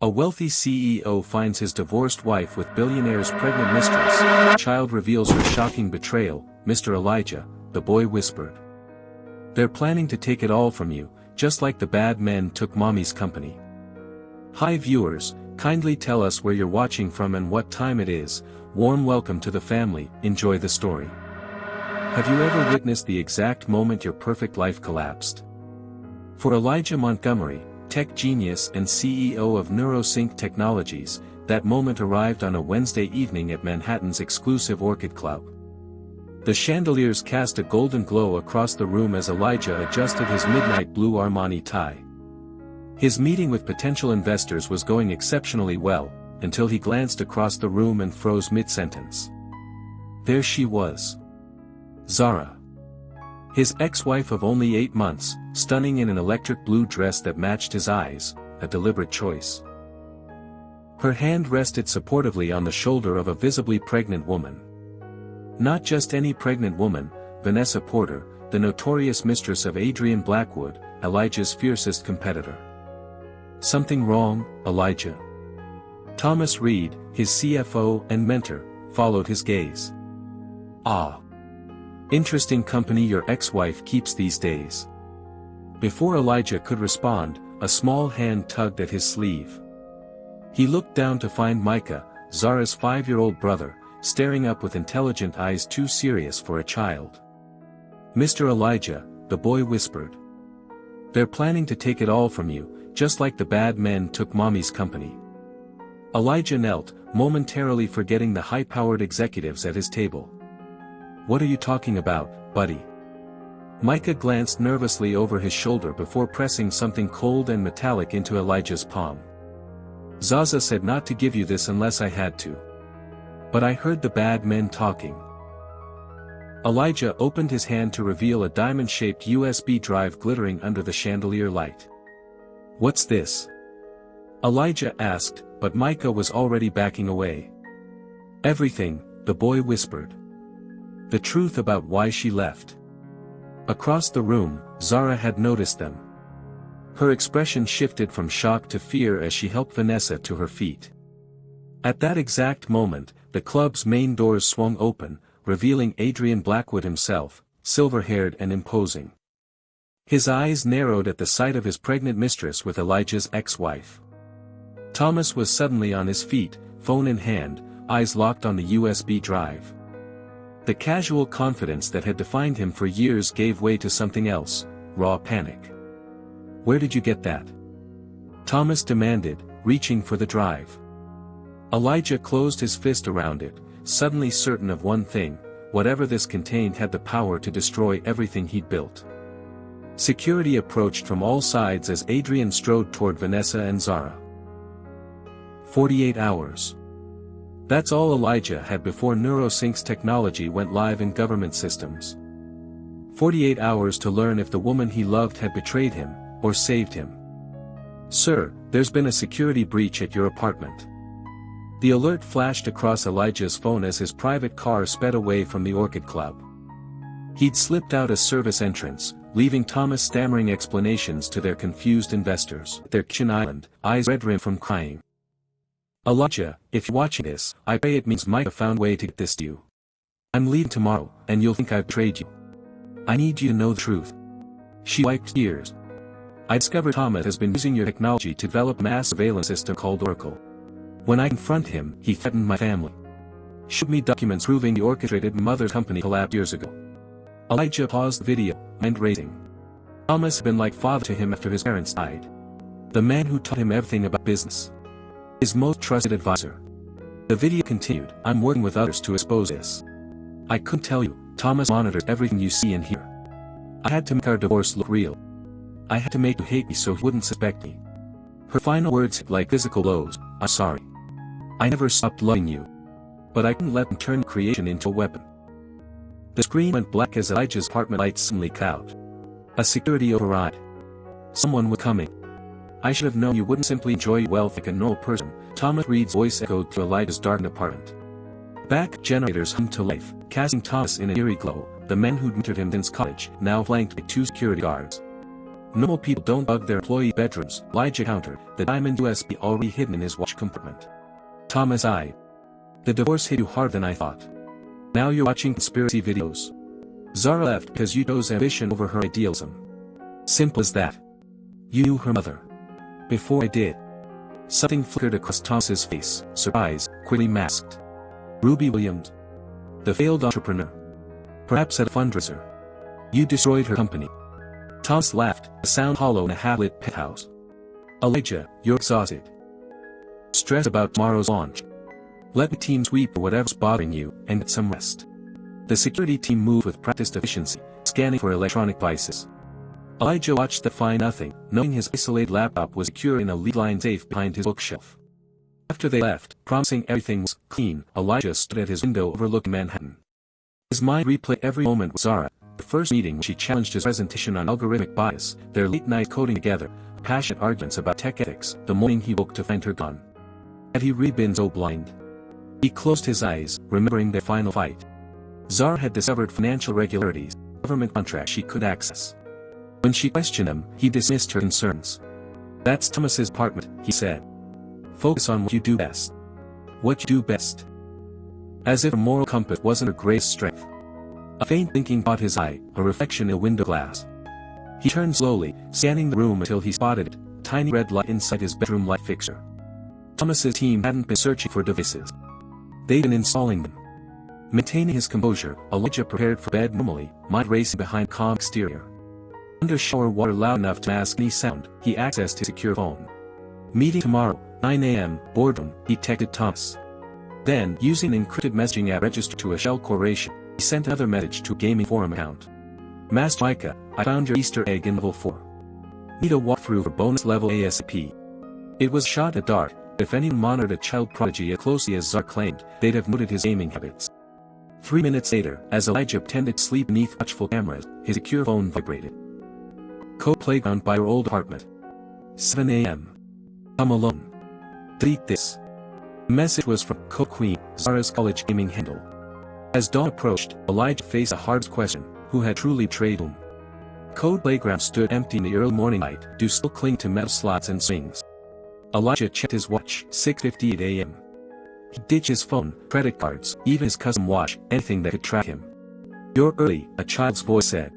A wealthy CEO finds his divorced wife with Billionaire'S pregnant mistress. Child reveals her shocking betrayal. Mr. Elijah, the boy whispered. They're planning to take it all from you, just like the bad men took mommy's company. Hi viewers, kindly tell us where you're watching from and what time it is. Warm welcome to the family, enjoy the story. Have you ever witnessed the exact moment your perfect life collapsed? For Elijah Montgomery, tech genius and CEO of NeuroSync Technologies, that moment arrived on a Wednesday evening at Manhattan's exclusive Orchid Club. The chandeliers cast a golden glow across the room as Elijah adjusted his midnight blue Armani tie. His meeting with potential investors was going exceptionally well, until he glanced across the room and froze mid-sentence. There she was. Zara. His ex-wife of only 8 months, stunning in an electric blue dress that matched his eyes, a deliberate choice. Her hand rested supportively on the shoulder of a visibly pregnant woman. Not just any pregnant woman, Vanessa Porter, the notorious mistress of Adrian Blackwood, Elijah's fiercest competitor. Something wrong, Elijah? Thomas Reed, his CFO and mentor, followed his gaze. Ah. Interesting company your ex-wife keeps these days. Before Elijah could respond, a small hand tugged at his sleeve. He looked down to find Micah, Zara's 5-year-old brother, staring up with intelligent eyes too serious for a child. Mr. Elijah, the boy whispered. They're planning to take it all from you, just like the bad men took mommy's company. Elijah knelt, momentarily forgetting the high-powered executives at his table. What are you talking about, buddy? Micah glanced nervously over his shoulder before pressing something cold and metallic into Elijah's palm. Zaza said not to give you this unless I had to. But I heard the bad men talking. Elijah opened his hand to reveal a diamond-shaped USB drive glittering under the chandelier light. What's this? Elijah asked, but Micah was already backing away. Everything, the boy whispered. The truth about why she left. Across the room, Zara had noticed them. Her expression shifted from shock to fear as she helped Vanessa to her feet. At that exact moment, the club's main doors swung open, revealing Adrian Blackwood himself, silver-haired and imposing. His eyes narrowed at the sight of his pregnant mistress with Elijah's ex-wife. Thomas was suddenly on his feet, phone in hand, eyes locked on the USB drive. The casual confidence that had defined him for years gave way to something else, raw panic. Where did you get that? Thomas demanded, reaching for the drive. Elijah closed his fist around it, suddenly certain of one thing: whatever this contained had the power to destroy everything he'd built. Security approached from all sides as Adrian strode toward Vanessa and Zara. 48 hours. That's all Elijah had before NeuroSync's technology went live in government systems. 48 hours to learn if the woman he loved had betrayed him, or saved him. Sir, there's been a security breach at your apartment. The alert flashed across Elijah's phone as his private car sped away from the Orchid Club. He'd slipped out a service entrance, leaving Thomas stammering explanations to their confused investors. Their kitchen island, eyes red-rimmed from crying. Elijah, if you're watching this, I pray it means Micah found a way to get this to you. I'm leaving tomorrow, and you'll think I've betrayed you. I need you to know the truth. She wiped tears. I discovered Thomas has been using your technology to develop a mass surveillance system called Oracle. When I confront him, he threatened my family. Showed me documents proving the orchestrated mother's company collapsed years ago. Elijah paused the video, mind racing. Thomas had been like father to him after his parents died. The man who taught him everything about business. His most trusted advisor. The video continued, I'm working with others to expose this. I couldn't tell you, Thomas monitors everything you see and hear. I had to make our divorce look real. I had to make you hate me so he wouldn't suspect me. Her final words hit like physical blows, I'm sorry. I never stopped loving you. But I couldn't let him turn creation into a weapon. The screen went black as Elijah's apartment lights suddenly cut out. A security override. Someone was coming. I should have known you wouldn't simply enjoy your wealth like a normal person, Thomas Reed's voice echoed through Elijah's darkened apartment. Back generators hummed to life, casting Thomas in an eerie glow. The men who'd mentored him since college, now flanked by 2 security guards. Normal people don't bug their employee bedrooms, Elijah countered, the diamond USB already hidden in his watch compartment. Thomas sighed. The divorce hit you harder than I thought. Now you're watching conspiracy videos. Zara left because you chose ambition over her idealism. Simple as that. You knew her mother. Before I did. Something flickered across Thomas's face, surprise, quickly masked. Ruby Williams. The failed entrepreneur. Perhaps at a fundraiser. You destroyed her company. Thomas laughed, a sound hollow in a half-lit penthouse. Elijah, you're exhausted. Stressed about tomorrow's launch. Let the team sweep for whatever's bothering you, and get some rest. The security team moved with practiced efficiency, scanning for electronic devices. Elijah watched them find nothing, knowing his isolated laptop was secure in a lead-lined safe behind his bookshelf. After they left, promising everything was clean, Elijah stood at his window overlooking Manhattan. His mind replayed every moment with Zara, the first meeting when she challenged his presentation on algorithmic bias, their late night coding together, passionate arguments about tech ethics, the morning he woke to find her gone. Had he really been so blind? He closed his eyes, remembering their final fight. Zara had discovered financial irregularities, government contracts she could access. When she questioned him, he dismissed her concerns. That's Thomas's apartment, he said. Focus on what you do best. What you do best. As if a moral compass wasn't her greatest strength. A faint blinking caught his eye, a reflection in a window glass. He turned slowly, scanning the room until he spotted it, a tiny red light inside his bedroom light fixture. Thomas's team hadn't been searching for devices. They'd been installing them. Maintaining his composure, Elijah prepared for bed normally, mind racing behind calm exterior. Under shower water loud enough to mask any sound, he accessed his secure phone. Meeting tomorrow, 9 a.m., boardroom, he texted Thomas. Then, using an encrypted messaging app registered to a shell corporation, he sent another message to a gaming forum account. Master Micah, I found your Easter egg in level 4. Need a walkthrough for bonus level ASAP. It was shot at dark, but if anyone monitored a child prodigy as closely as Zara claimed, they'd have noted his gaming habits. 3 minutes later, as Elijah pretended to sleep beneath watchful cameras, his secure phone vibrated. Code playground by your old apartment. 7 a.m. I'm alone. Delete this. The message was from Code Queen, Zara's college gaming handle. As dawn approached, Elijah faced a hard question, who had truly betrayed whom? Code playground stood empty in the early morning light, dew still clinging to metal slots and swings. Elijah checked his watch, 6:58 a.m. He ditched his phone, credit cards, even his custom watch, anything that could track him. You're early, a child's voice said.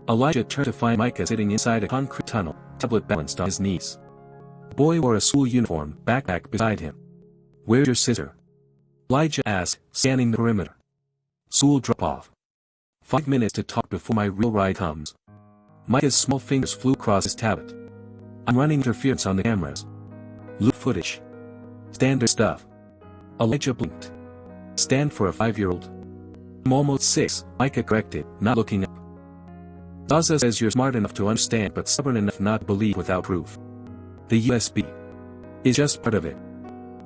Elijah turned to find Micah sitting inside a concrete tunnel, tablet balanced on his knees. The boy wore a school uniform, backpack beside him. Where's your sister? Elijah asked, scanning the perimeter. School drop-off. 5 minutes to talk before my real ride comes. Micah's small fingers flew across his tablet. I'm running interference on the cameras. Loot footage. Standard stuff. Elijah blinked. Stand for a 5-year-old. I'm almost 6, Micah corrected, not looking up. Zaza says you're smart enough to understand but stubborn enough not to believe without proof. The USB is just part of it.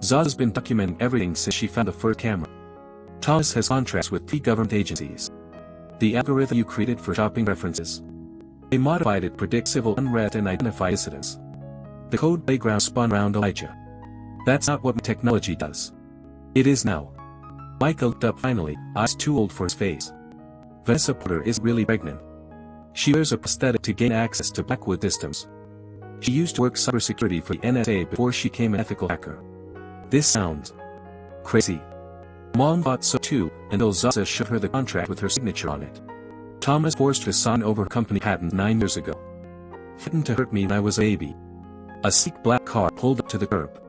Zaza's been documenting everything since she found the first camera. Thomas has contracts with 3 government agencies. The algorithm you created for shopping references. They modified it to predict civil unrest and identify dissidents. The code playground spun around Elijah. That's not what technology does. It is now. Micah looked up finally, eyes too old for his face. Vanessa Porter is really pregnant. She wears a prosthetic to gain access to Blackwood systems. She used to work cybersecurity for the NSA before she became an ethical hacker. This sounds crazy. Mom thought so too, until Zaza showed her the contract with her signature on it. Thomas forced her son over her company patent 9 years ago. Threatened to hurt me when I was a baby. A sleek black car pulled up to the curb.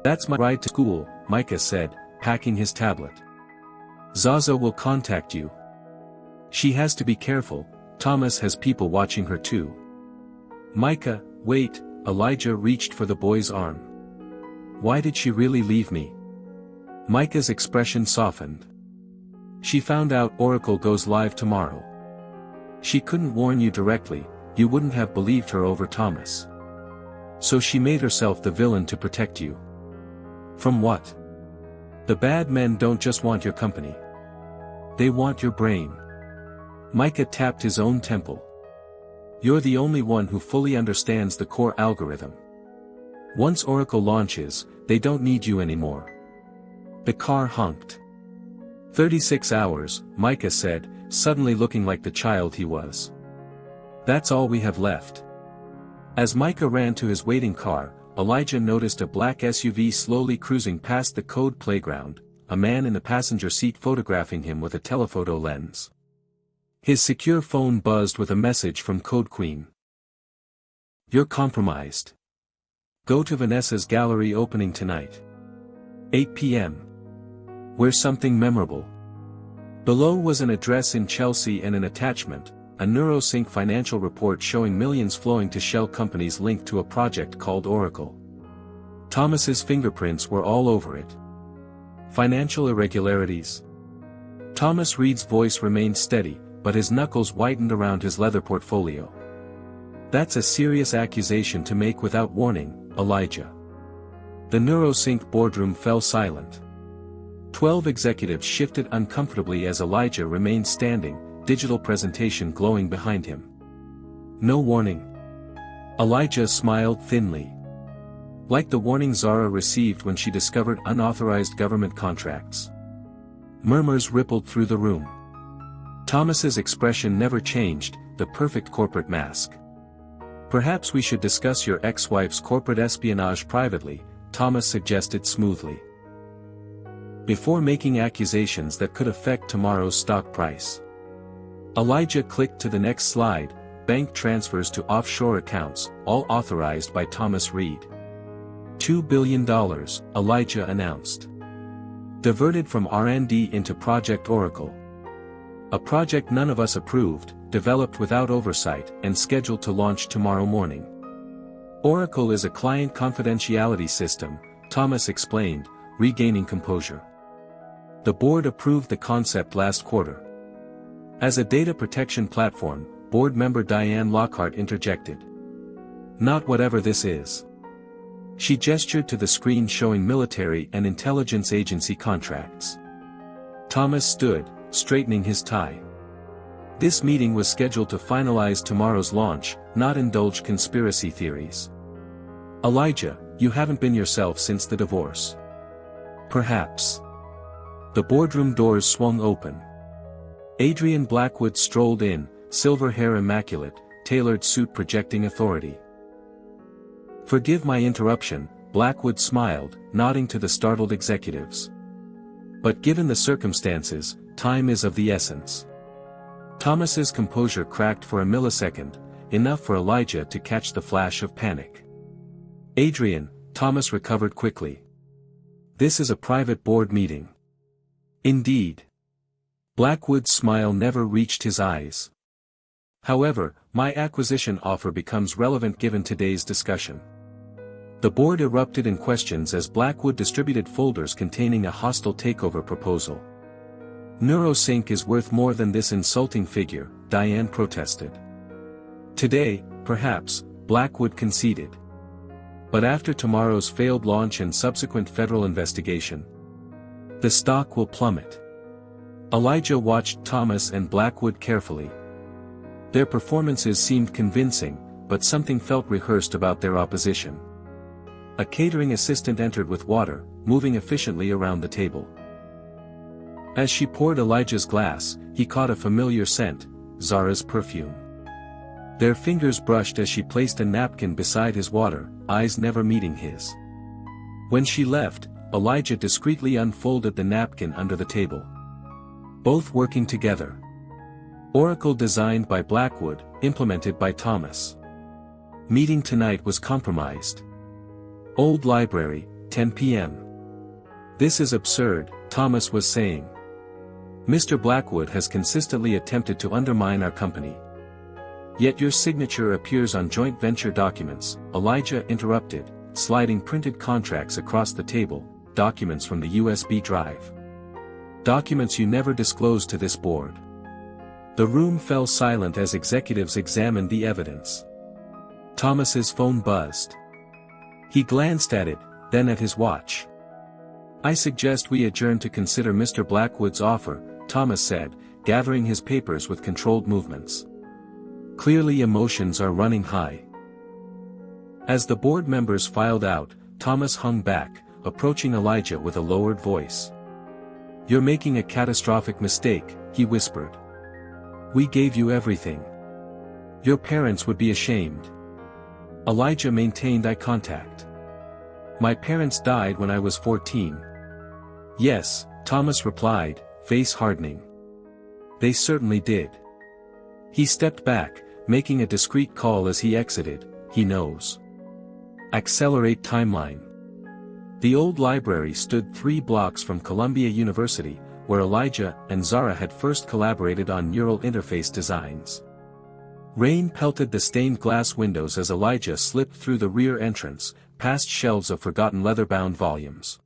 That's my ride to school, Micah said, packing his tablet. Zaza will contact you. She has to be careful, Thomas has people watching her too. Micah, wait, Elijah reached for the boy's arm. Why did she really leave me? Micah's expression softened. She found out Oracle goes live tomorrow. She couldn't warn you directly, you wouldn't have believed her over Thomas. So she made herself the villain to protect you. From what? The bad men don't just want your company. They want your brain. Micah tapped his own temple. You're the only one who fully understands the core algorithm. Once Oracle launches, they don't need you anymore. The car honked. 36 hours, Micah said, suddenly looking like the child he was. That's all we have left. As Micah ran to his waiting car, Elijah noticed a black SUV slowly cruising past the code playground, a man in the passenger seat photographing him with a telephoto lens. His secure phone buzzed with a message from Code Queen. "You're compromised. Go to Vanessa's gallery opening tonight. 8 p.m. Wear something memorable." Below was an address in Chelsea and an attachment, a NeuroSync financial report showing millions flowing to shell companies linked to a project called Oracle. Thomas's fingerprints were all over it. Financial irregularities. Thomas Reed's voice remained steady, but his knuckles whitened around his leather portfolio. "That's a serious accusation to make without warning, Elijah." The NeuroSync boardroom fell silent. 12 executives shifted uncomfortably as Elijah remained standing, digital presentation glowing behind him. "No warning." Elijah smiled thinly. Like the warning Zara received when she discovered unauthorized government contracts. Murmurs rippled through the room. Thomas's expression never changed, the perfect corporate mask. "Perhaps we should discuss your ex-wife's corporate espionage privately," Thomas suggested smoothly. "Before making accusations that could affect tomorrow's stock price." Elijah clicked to the next slide, bank transfers to offshore accounts, all authorized by Thomas Reed. $2 billion, Elijah announced. Diverted from R&D into Project Oracle. A project none of us approved, developed without oversight, and scheduled to launch tomorrow morning. Oracle is a client confidentiality system, Thomas explained, regaining composure. The board approved the concept last quarter. As a data protection platform, board member Diane Lockhart interjected. "Not whatever this is." She gestured to the screen showing military and intelligence agency contracts. Thomas stood, straightening his tie. This meeting was scheduled to finalize tomorrow's launch, not indulge conspiracy theories. "Elijah, you haven't been yourself since the divorce." "Perhaps." The boardroom doors swung open. Adrian Blackwood strolled in, silver hair immaculate, tailored suit projecting authority. "Forgive my interruption," Blackwood smiled, nodding to the startled executives. "But given the circumstances, time is of the essence." Thomas's composure cracked for a millisecond, enough for Elijah to catch the flash of panic. "Adrian," Thomas recovered quickly. "This is a private board meeting." "Indeed." Blackwood's smile never reached his eyes. "However, my acquisition offer becomes relevant given today's discussion." The board erupted in questions as Blackwood distributed folders containing a hostile takeover proposal. "NeuroSync is worth more than this insulting figure," Diane protested. "Today, perhaps," Blackwood conceded. "But after tomorrow's failed launch and subsequent federal investigation, the stock will plummet." Elijah watched Thomas and Blackwood carefully. Their performances seemed convincing, but something felt rehearsed about their opposition. A catering assistant entered with water, moving efficiently around the table. As she poured Elijah's glass, he caught a familiar scent, Zara's perfume. Their fingers brushed as she placed a napkin beside his water, eyes never meeting his. When she left, Elijah discreetly unfolded the napkin under the table. Both working together. Oracle designed by Blackwood, implemented by Thomas. Meeting tonight was compromised. Old Library, 10 p.m. "This is absurd," Thomas was saying. "Mr. Blackwood has consistently attempted to undermine our company. Yet your signature appears on joint venture documents," Elijah interrupted, sliding printed contracts across the table, documents from the USB drive. "Documents you never disclosed to this board." The room fell silent as executives examined the evidence. Thomas's phone buzzed. He glanced at it, then at his watch. "I suggest we adjourn to consider Mr. Blackwood's offer," Thomas said, gathering his papers with controlled movements. Clearly emotions are running high. As the board members filed out, Thomas hung back, approaching Elijah with a lowered voice. "You're making a catastrophic mistake," he whispered. "We gave you everything. Your parents would be ashamed." Elijah maintained eye contact. My parents died when I was 14. Yes, Thomas replied, face hardening. They certainly did. He stepped back, making a discreet call as he exited, he knows. Accelerate timeline. The old library stood 3 blocks from Columbia University, where Elijah and Zara had first collaborated on neural interface designs. Rain pelted the stained glass windows as Elijah slipped through the rear entrance, past shelves of forgotten leather-bound volumes.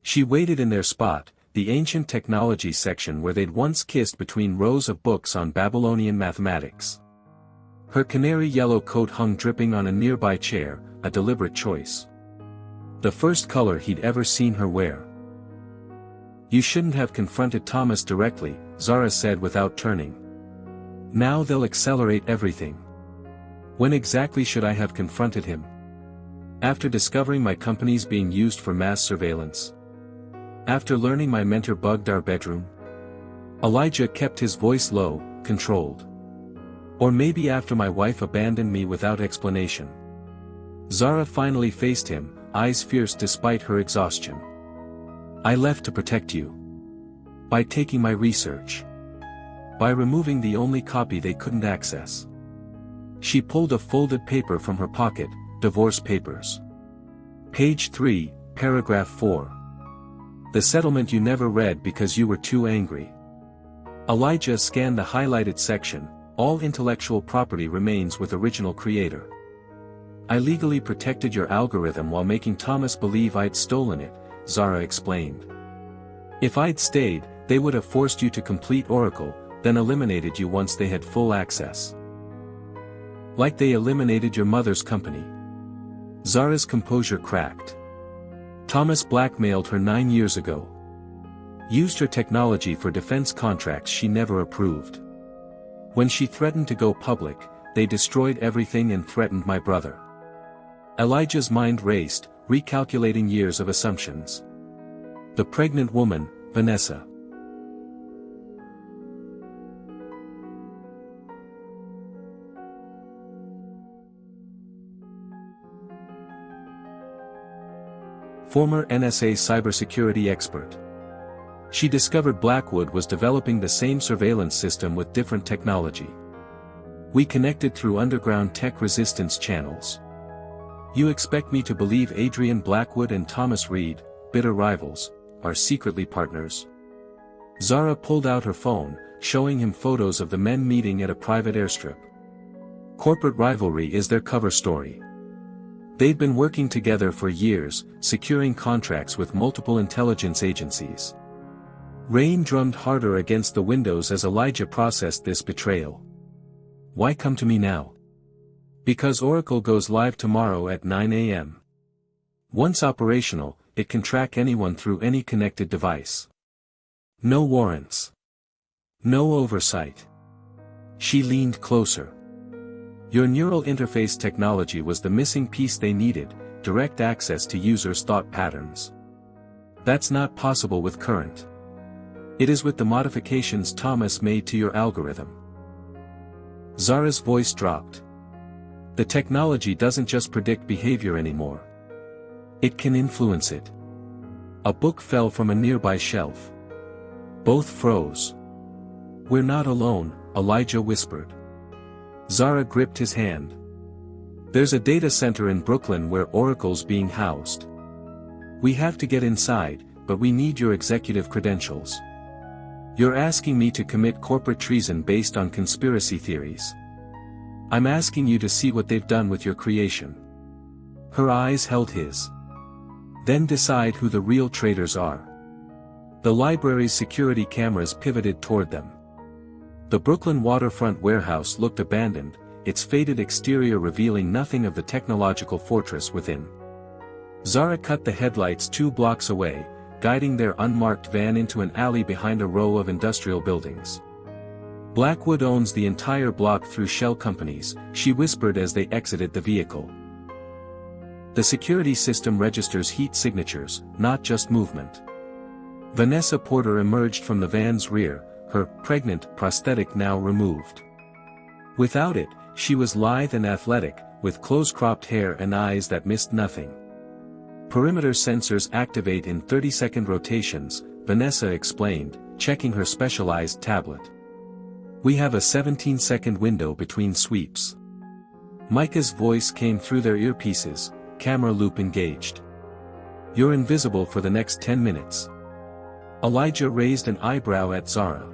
She waited in their spot, the ancient technology section where they'd once kissed between rows of books on Babylonian mathematics. Her canary yellow coat hung dripping on a nearby chair, a deliberate choice. The first color he'd ever seen her wear. You shouldn't have confronted Thomas directly, Zara said without turning. Now they'll accelerate everything. When exactly should I have confronted him? After discovering my company's being used for mass surveillance? After learning my mentor bugged our bedroom? Elijah kept his voice low, controlled. Or maybe after my wife abandoned me without explanation. Zara finally faced him, eyes fierce despite her exhaustion. I left to protect you. By taking my research. By removing the only copy they couldn't access. She pulled a folded paper from her pocket, divorce papers. Page 3, paragraph 4. The settlement you never read because you were too angry. Elijah scanned the highlighted section, all intellectual property remains with original creator. I legally protected your algorithm while making Thomas believe I'd stolen it, Zara explained. If I'd stayed, they would have forced you to complete Oracle, then eliminated you once they had full access. Like they eliminated your mother's company. Zara's composure cracked. Thomas blackmailed her 9 years ago. Used her technology for defense contracts she never approved. When she threatened to go public, they destroyed everything and threatened my brother. Elijah's mind raced, recalculating years of assumptions. The pregnant woman, Vanessa. Former NSA cybersecurity expert. She discovered Blackwood was developing the same surveillance system with different technology. We connected through underground tech resistance channels. You expect me to believe Adrian Blackwood and Thomas Reed, bitter rivals, are secretly partners? Zara pulled out her phone, showing him photos of the men meeting at a private airstrip. Corporate rivalry is their cover story. They'd been working together for years, securing contracts with multiple intelligence agencies. Rain drummed harder against the windows as Elijah processed this betrayal. Why come to me now? Because Oracle goes live tomorrow at 9 a.m. Once operational, it can track anyone through any connected device. No warrants. No oversight. She leaned closer. Your neural interface technology was the missing piece they needed, direct access to users' thought patterns. That's not possible with current. It is with the modifications Thomas made to your algorithm. Zara's voice dropped. The technology doesn't just predict behavior anymore. It can influence it. A book fell from a nearby shelf. Both froze. We're not alone, Elijah whispered. Zara gripped his hand. There's a data center in Brooklyn where Oracle's being housed. We have to get inside, but we need your executive credentials. You're asking me to commit corporate treason based on conspiracy theories. I'm asking you to see what they've done with your creation. Her eyes held his. Then decide who the real traitors are. The library's security cameras pivoted toward them. The Brooklyn waterfront warehouse looked abandoned, its faded exterior revealing nothing of the technological fortress within. Zara cut the headlights 2 blocks away, guiding their unmarked van into an alley behind a row of industrial buildings. Blackwood owns the entire block through shell companies, she whispered as they exited the vehicle. The security system registers heat signatures, not just movement. Vanessa Porter emerged from the van's rear, her pregnant prosthetic now removed. Without it, she was lithe and athletic, with close-cropped hair and eyes that missed nothing. Perimeter sensors activate in 30-second rotations, Vanessa explained, checking her specialized tablet. We have a 17-second window between sweeps. Micah's voice came through their earpieces, camera loop engaged. You're invisible for the next 10 minutes. Elijah raised an eyebrow at Zara.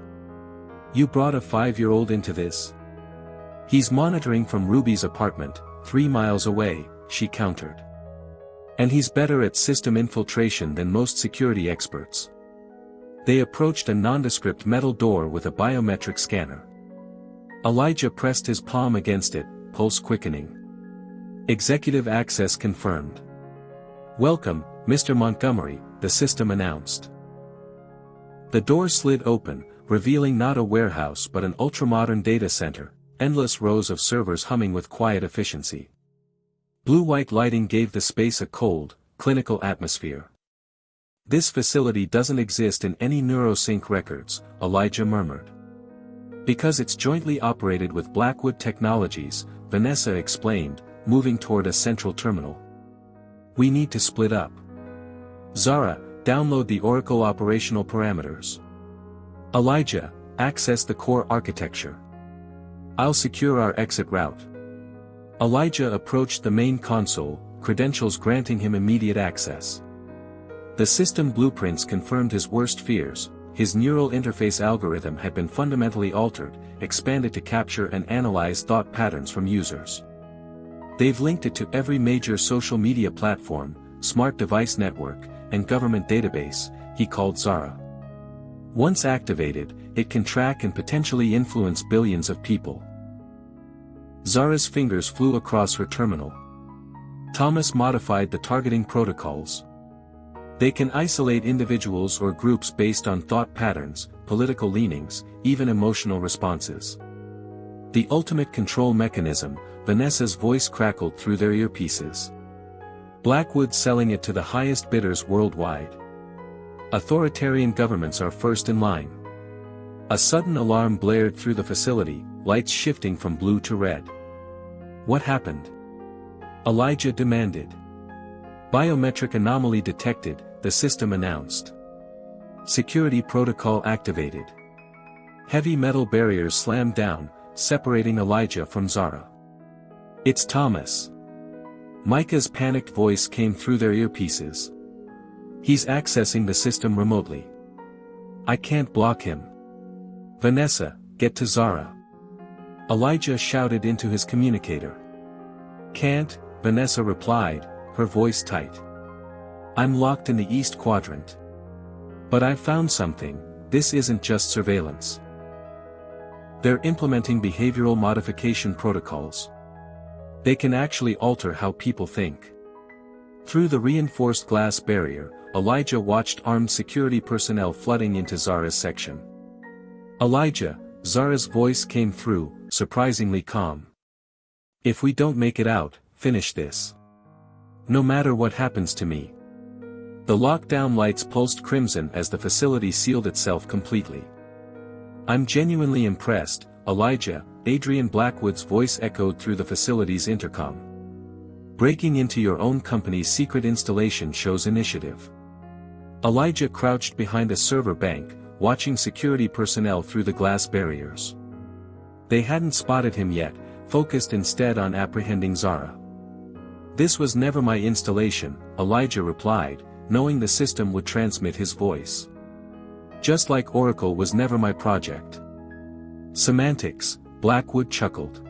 You brought a 5-year-old into this? He's monitoring from Ruby's apartment, 3 miles away, she countered. And he's better at system infiltration than most security experts. They approached a nondescript metal door with a biometric scanner. Elijah pressed his palm against it, pulse quickening. Executive access confirmed. Welcome, Mr. Montgomery, the system announced. The door slid open, revealing not a warehouse but an ultramodern data center, endless rows of servers humming with quiet efficiency. Blue-white lighting gave the space a cold, clinical atmosphere. This facility doesn't exist in any NeuroSync records, Elijah murmured. Because it's jointly operated with Blackwood Technologies, Vanessa explained, moving toward a central terminal. We need to split up. Zara, download the Oracle operational parameters. Elijah, access the core architecture. I'll secure our exit route. Elijah approached the main console, credentials granting him immediate access. The system blueprints confirmed his worst fears. His neural interface algorithm had been fundamentally altered, expanded to capture and analyze thought patterns from users. They've linked it to every major social media platform, smart device network, and government database, he called Zara. Once activated, it can track and potentially influence billions of people. Zara's fingers flew across her terminal. Thomas modified the targeting protocols. They can isolate individuals or groups based on thought patterns, political leanings, even emotional responses. The ultimate control mechanism, Vanessa's voice crackled through their earpieces. Blackwood selling it to the highest bidders worldwide. Authoritarian governments are first in line. A sudden alarm blared through the facility, lights shifting from blue to red. What happened? Elijah demanded. Biometric anomaly detected, the system announced. Security protocol activated. Heavy metal barriers slammed down, separating Elijah from Zara. It's Thomas. Micah's panicked voice came through their earpieces. He's accessing the system remotely. I can't block him. Vanessa, get to Zara. Elijah shouted into his communicator. Can't, Vanessa replied, her voice tight. I'm locked in the East Quadrant. But I've found something, this isn't just surveillance. They're implementing behavioral modification protocols. They can actually alter how people think. Through the reinforced glass barrier, Elijah watched armed security personnel flooding into Zara's section. Elijah, Zara's voice came through, surprisingly calm. If we don't make it out, finish this. No matter what happens to me. The lockdown lights pulsed crimson as the facility sealed itself completely. I'm genuinely impressed, Elijah, Adrian Blackwood's voice echoed through the facility's intercom. Breaking into your own company's secret installation shows initiative. Elijah crouched behind a server bank, watching security personnel through the glass barriers. They hadn't spotted him yet, focused instead on apprehending Zara. This was never my installation, Elijah replied, knowing the system would transmit his voice. Just like Oracle was never my project. Semantics, Blackwood chuckled.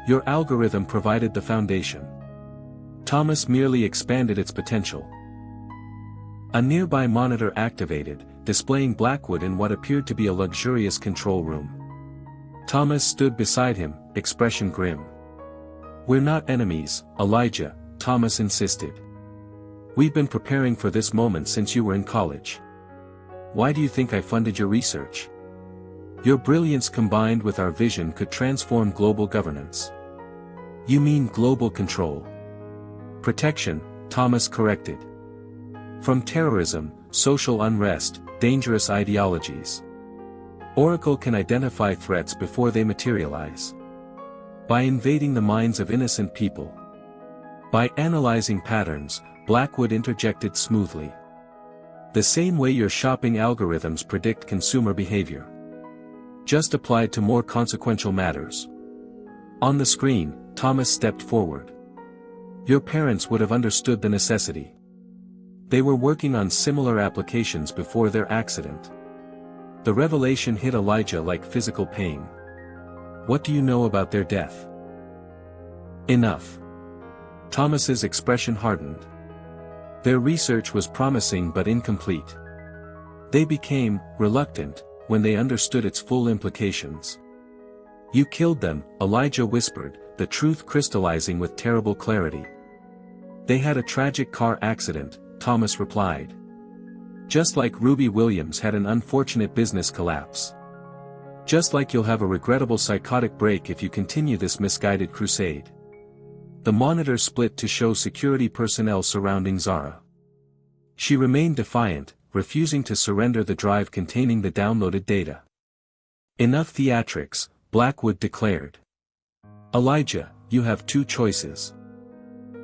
Your algorithm provided the foundation. Thomas merely expanded its potential. A nearby monitor activated, displaying Blackwood in what appeared to be a luxurious control room. Thomas stood beside him, expression grim. We're not enemies, Elijah, Thomas insisted. We've been preparing for this moment since you were in college. Why do you think I funded your research? Your brilliance combined with our vision could transform global governance. You mean global control. Protection, Thomas corrected. From terrorism, social unrest, dangerous ideologies. Oracle can identify threats before they materialize. By invading the minds of innocent people. By analyzing patterns, Blackwood interjected smoothly. The same way your shopping algorithms predict consumer behavior. Just applied to more consequential matters. On the screen, Thomas stepped forward. Your parents would have understood the necessity. They were working on similar applications before their accident. The revelation hit Elijah like physical pain. What do you know about their death? Enough. Thomas's expression hardened. Their research was promising but incomplete. They became reluctant when they understood its full implications. You killed them, Elijah whispered, the truth crystallizing with terrible clarity. They had a tragic car accident, Thomas replied. Just like Ruby Williams had an unfortunate business collapse. Just like you'll have a regrettable psychotic break if you continue this misguided crusade. The monitor split to show security personnel surrounding Zara. She remained defiant, refusing to surrender the drive containing the downloaded data. Enough theatrics, Blackwood declared. Elijah, you have two choices.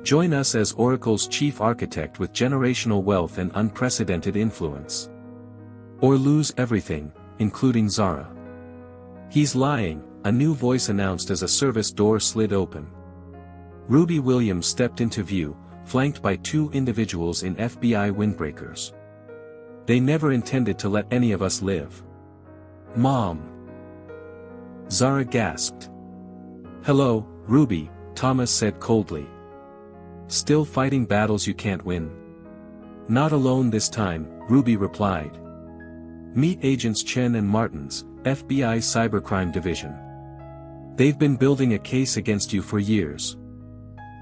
Join us as Oracle's chief architect with generational wealth and unprecedented influence. Or lose everything, including Zara. He's lying, a new voice announced as a service door slid open. Ruby Williams stepped into view, flanked by two individuals in FBI windbreakers. They never intended to let any of us live. Mom. Zara gasped. Hello, Ruby, Thomas said coldly. Still fighting battles you can't win? Not alone this time, Ruby replied. Meet Agents Chen and Martins, FBI Cybercrime Division. They've been building a case against you for years.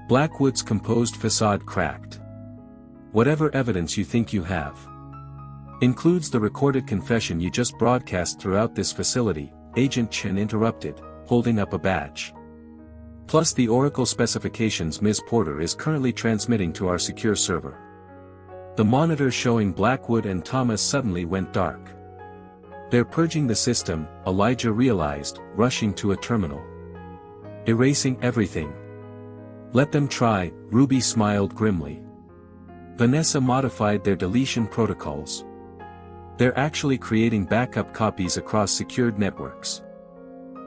Blackwood's composed facade cracked. Whatever evidence you think you have. Includes the recorded confession you just broadcast throughout this facility, Agent Chen interrupted, holding up a badge. Plus the Oracle specifications Ms. Porter is currently transmitting to our secure server. The monitor showing Blackwood and Thomas suddenly went dark. They're purging the system, Elijah realized, rushing to a terminal. Erasing everything. Let them try, Ruby smiled grimly. Vanessa modified their deletion protocols. They're actually creating backup copies across secured networks.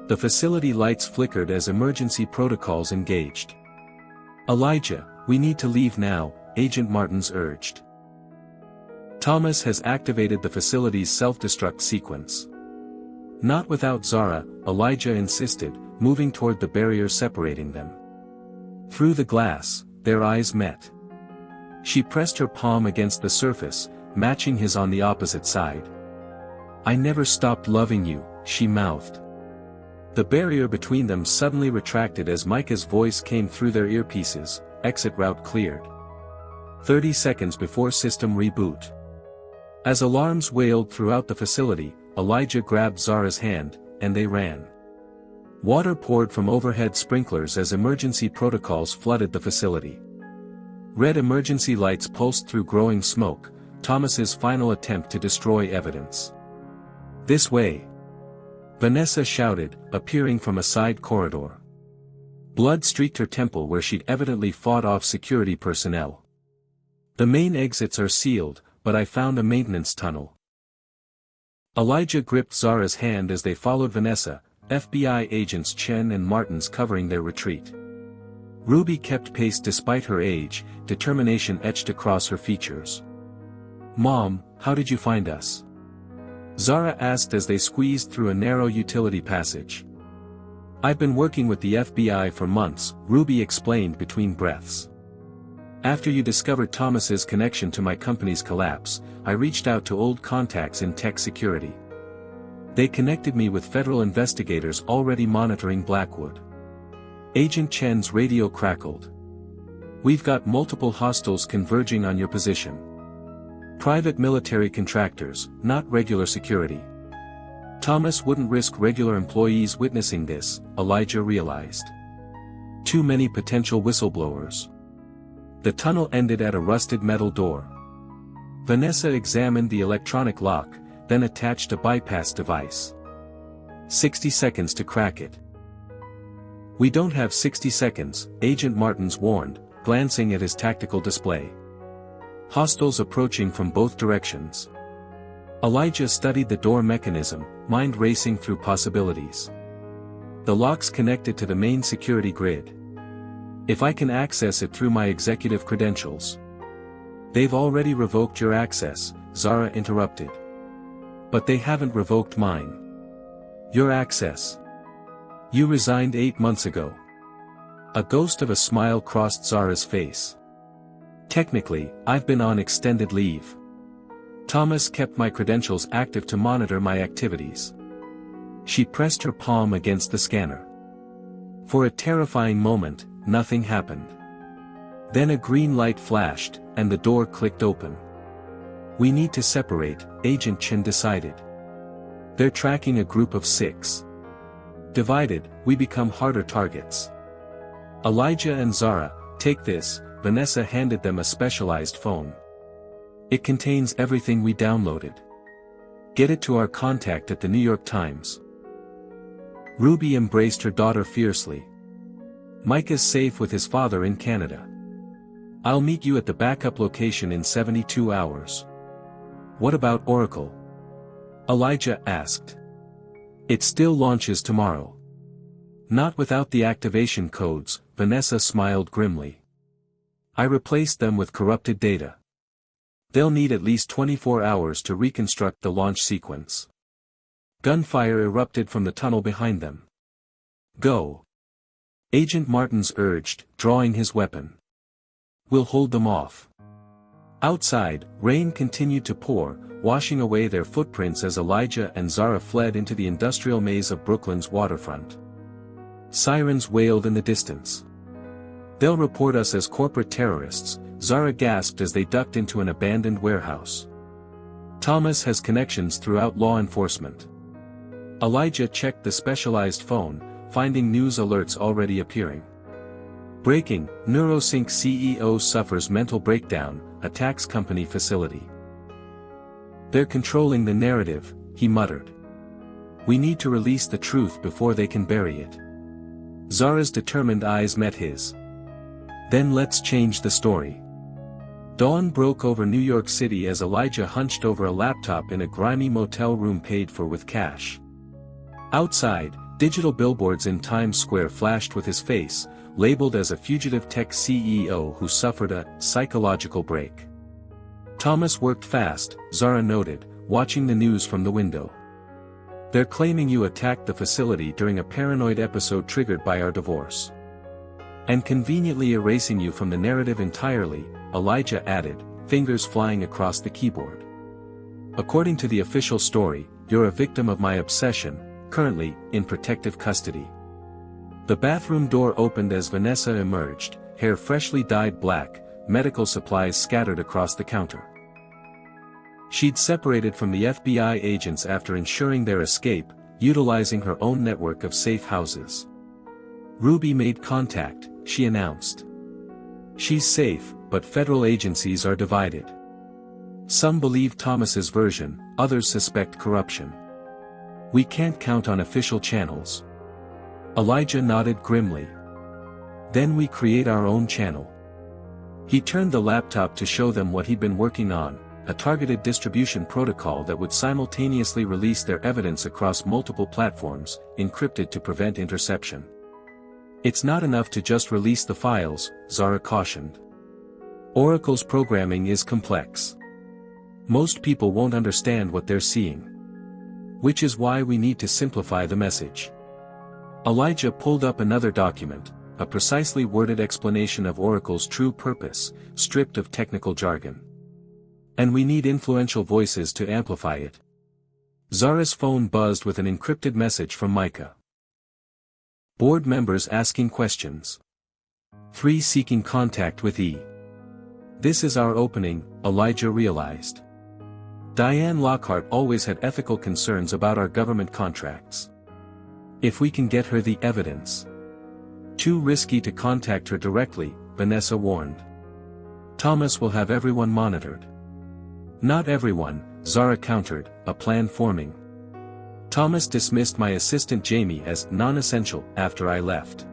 The facility lights flickered as emergency protocols engaged. Elijah, we need to leave now, Agent Martins urged. Thomas has activated the facility's self-destruct sequence. Not without Zara, Elijah insisted, moving toward the barrier separating them. Through the glass, their eyes met. She pressed her palm against the surface, matching his on the opposite side. I never stopped loving you, she mouthed. The barrier between them suddenly retracted as Micah's voice came through their earpieces, exit route cleared. 30 seconds before system reboot. As alarms wailed throughout the facility, Elijah grabbed Zara's hand, and they ran. Water poured from overhead sprinklers as emergency protocols flooded the facility. Red emergency lights pulsed through growing smoke, Thomas's final attempt to destroy evidence. This way. Vanessa shouted, appearing from a side corridor. Blood streaked her temple where she'd evidently fought off security personnel. The main exits are sealed, but I found a maintenance tunnel. Elijah gripped Zara's hand as they followed Vanessa, FBI agents Chen and Martins covering their retreat. Ruby kept pace despite her age, determination etched across her features. Mom, how did you find us? Zara asked as they squeezed through a narrow utility passage. I've been working with the FBI for months, Ruby explained between breaths. After you discovered Thomas's connection to my company's collapse, I reached out to old contacts in tech security. They connected me with federal investigators already monitoring Blackwood. Agent Chen's radio crackled. We've got multiple hostiles converging on your position. Private military contractors, not regular security. Thomas wouldn't risk regular employees witnessing this, Elijah realized. Too many potential whistleblowers. The tunnel ended at a rusted metal door. Vanessa examined the electronic lock, then attached a bypass device. 60 seconds to crack it. We don't have 60 seconds, Agent Martins warned, glancing at his tactical display. Hostiles approaching from both directions. Elijah studied the door mechanism, mind racing through possibilities. The lock's connected to the main security grid. If I can access it through my executive credentials. They've already revoked your access, Zara interrupted. But they haven't revoked mine. Your access. You resigned 8 months ago. A ghost of a smile crossed Zara's face. Technically, I've been on extended leave. Thomas kept my credentials active to monitor my activities. She pressed her palm against the scanner. For a terrifying moment, nothing happened. Then a green light flashed, and the door clicked open. We need to separate, Agent Chin decided. They're tracking a group of 6. Divided, we become harder targets. Elijah and Zara, take this, Vanessa handed them a specialized phone. It contains everything we downloaded. Get it to our contact at the New York Times. Ruby embraced her daughter fiercely. Micah's safe with his father in Canada. I'll meet you at the backup location in 72 hours. What about Oracle? Elijah asked. It still launches tomorrow. Not without the activation codes, Vanessa smiled grimly. I replaced them with corrupted data. They'll need at least 24 hours to reconstruct the launch sequence. Gunfire erupted from the tunnel behind them. Go. Agent Martins urged, drawing his weapon. We'll hold them off. Outside, rain continued to pour, washing away their footprints as Elijah and Zara fled into the industrial maze of Brooklyn's waterfront. Sirens wailed in the distance. They'll report us as corporate terrorists, Zara gasped as they ducked into an abandoned warehouse. Thomas has connections throughout law enforcement. Elijah checked the specialized phone, finding news alerts already appearing. Breaking, NeuroSync CEO suffers mental breakdown, attacks company facility. They're controlling the narrative, he muttered. We need to release the truth before they can bury it. Zara's determined eyes met his. Then let's change the story. Dawn broke over New York City as Elijah hunched over a laptop in a grimy motel room paid for with cash. Outside, digital billboards in Times Square flashed with his face, labeled as a fugitive tech CEO who suffered a psychological break. Thomas worked fast, Zara noted, watching the news from the window. They're claiming you attacked the facility during a paranoid episode triggered by our divorce. And conveniently erasing you from the narrative entirely, Elijah added, fingers flying across the keyboard. According to the official story, you're a victim of my obsession, currently, in protective custody. The bathroom door opened as Vanessa emerged, hair freshly dyed black, medical supplies scattered across the counter. She'd separated from the FBI agents after ensuring their escape, utilizing her own network of safe houses. Ruby made contact, she announced. She's safe, but federal agencies are divided. Some believe Thomas's version, others suspect corruption. We can't count on official channels. Elijah nodded grimly. Then we create our own channel. He turned the laptop to show them what he'd been working on, a targeted distribution protocol that would simultaneously release their evidence across multiple platforms, encrypted to prevent interception. It's not enough to just release the files, Zara cautioned. Oracle's programming is complex. Most people won't understand what they're seeing. Which is why we need to simplify the message. Elijah pulled up another document, a precisely worded explanation of Oracle's true purpose, stripped of technical jargon. And we need influential voices to amplify it. Zara's phone buzzed with an encrypted message from Micah. Board members asking questions. 3 seeking contact with E. This is our opening, Elijah realized. Diane Lockhart always had ethical concerns about our government contracts. If we can get her the evidence. Too risky to contact her directly, Vanessa warned. Thomas will have everyone monitored. Not everyone, Zara countered, a plan forming. Thomas dismissed my assistant Jamie as non-essential after I left.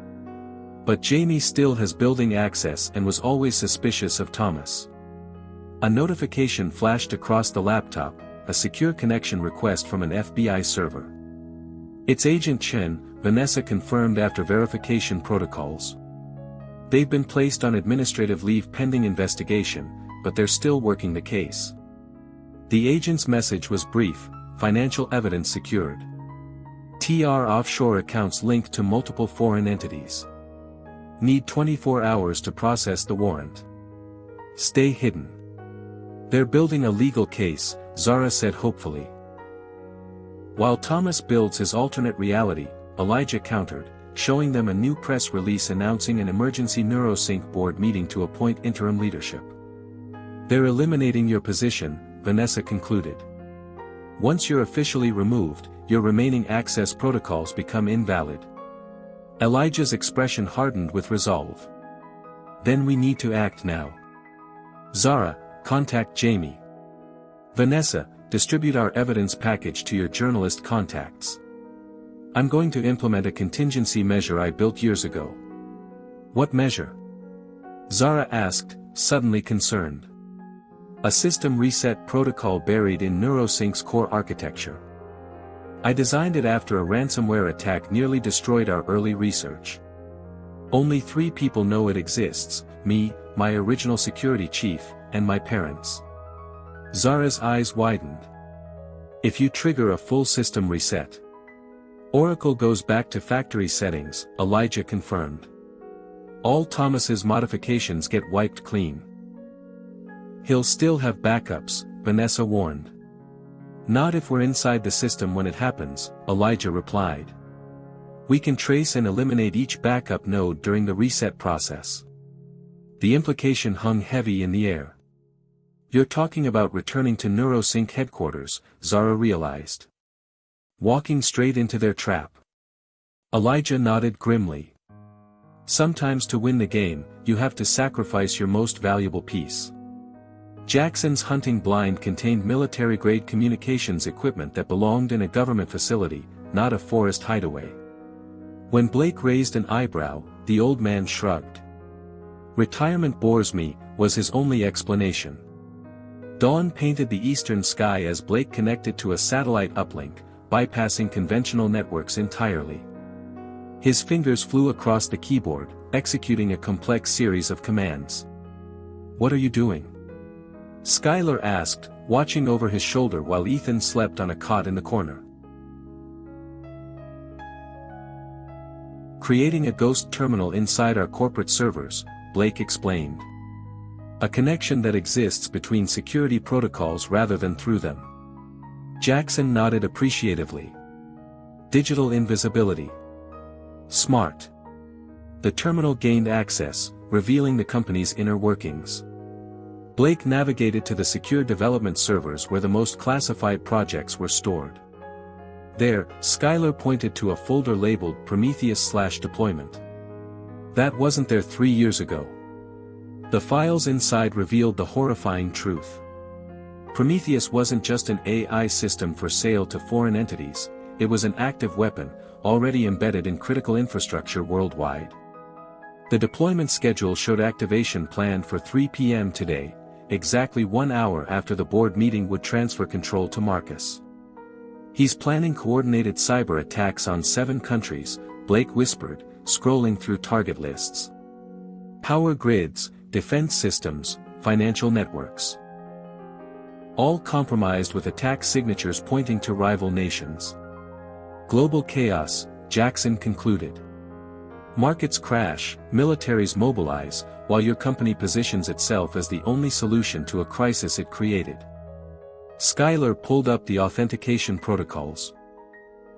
But Jamie still has building access and was always suspicious of Thomas. A notification flashed across the laptop, a secure connection request from an FBI server. It's Agent Chen, Vanessa confirmed after verification protocols. They've been placed on administrative leave pending investigation, but they're still working the case. The agent's message was brief: financial evidence secured. TR offshore accounts linked to multiple foreign entities. Need 24 hours to process the warrant. Stay hidden. They're building a legal case, Zara said hopefully. While Thomas builds his alternate reality, Elijah countered, showing them a new press release announcing an emergency NeuroSync board meeting to appoint interim leadership. They're eliminating your position, Vanessa concluded. Once you're officially removed, your remaining access protocols become invalid. Elijah's expression hardened with resolve. Then we need to act now. Zara, contact Jamie. Vanessa, distribute our evidence package to your journalist contacts. I'm going to implement a contingency measure I built years ago. What measure? Zara asked, suddenly concerned. A system reset protocol buried in NeuroSync's core architecture. I designed it after a ransomware attack nearly destroyed our early research. Only 3 people know it exists: me, my original security chief, and my parents. Zara's eyes widened. If you trigger a full system reset, Oracle goes back to factory settings, Elijah confirmed. All Thomas's modifications get wiped clean. He'll still have backups, Vanessa warned. Not if we're inside the system when it happens, Elijah replied. We can trace and eliminate each backup node during the reset process. The implication hung heavy in the air. You're talking about returning to NeuroSync headquarters, Zara realized. Walking straight into their trap. Elijah nodded grimly. Sometimes to win the game, you have to sacrifice your most valuable piece. Jackson's hunting blind contained military-grade communications equipment that belonged in a government facility, not a forest hideaway. When Blake raised an eyebrow, the old man shrugged. Retirement bores me, was his only explanation. Dawn painted the eastern sky as Blake connected to a satellite uplink, bypassing conventional networks entirely. His fingers flew across the keyboard, executing a complex series of commands. What are you doing? Skylar asked, watching over his shoulder while Ethan slept on a cot in the corner. Creating a ghost terminal inside our corporate servers, Blake explained. A connection that exists between security protocols rather than through them. Jackson nodded appreciatively. Digital invisibility. Smart. The terminal gained access, revealing the company's inner workings. Blake navigated to the secure development servers where the most classified projects were stored. There, Skylar pointed to a folder labeled Prometheus/deployment. That wasn't there 3 years ago. The files inside revealed the horrifying truth. Prometheus wasn't just an AI system for sale to foreign entities, it was an active weapon, already embedded in critical infrastructure worldwide. The deployment schedule showed activation planned for 3 p.m. today, exactly 1 hour after the board meeting would transfer control to Marcus. He's planning coordinated cyber attacks on 7 countries, Blake whispered, scrolling through target lists. Power grids, defense systems, financial networks. All compromised with attack signatures pointing to rival nations. Global chaos, Jackson concluded. Markets crash, militaries mobilize, while your company positions itself as the only solution to a crisis it created. Skylar pulled up the authentication protocols.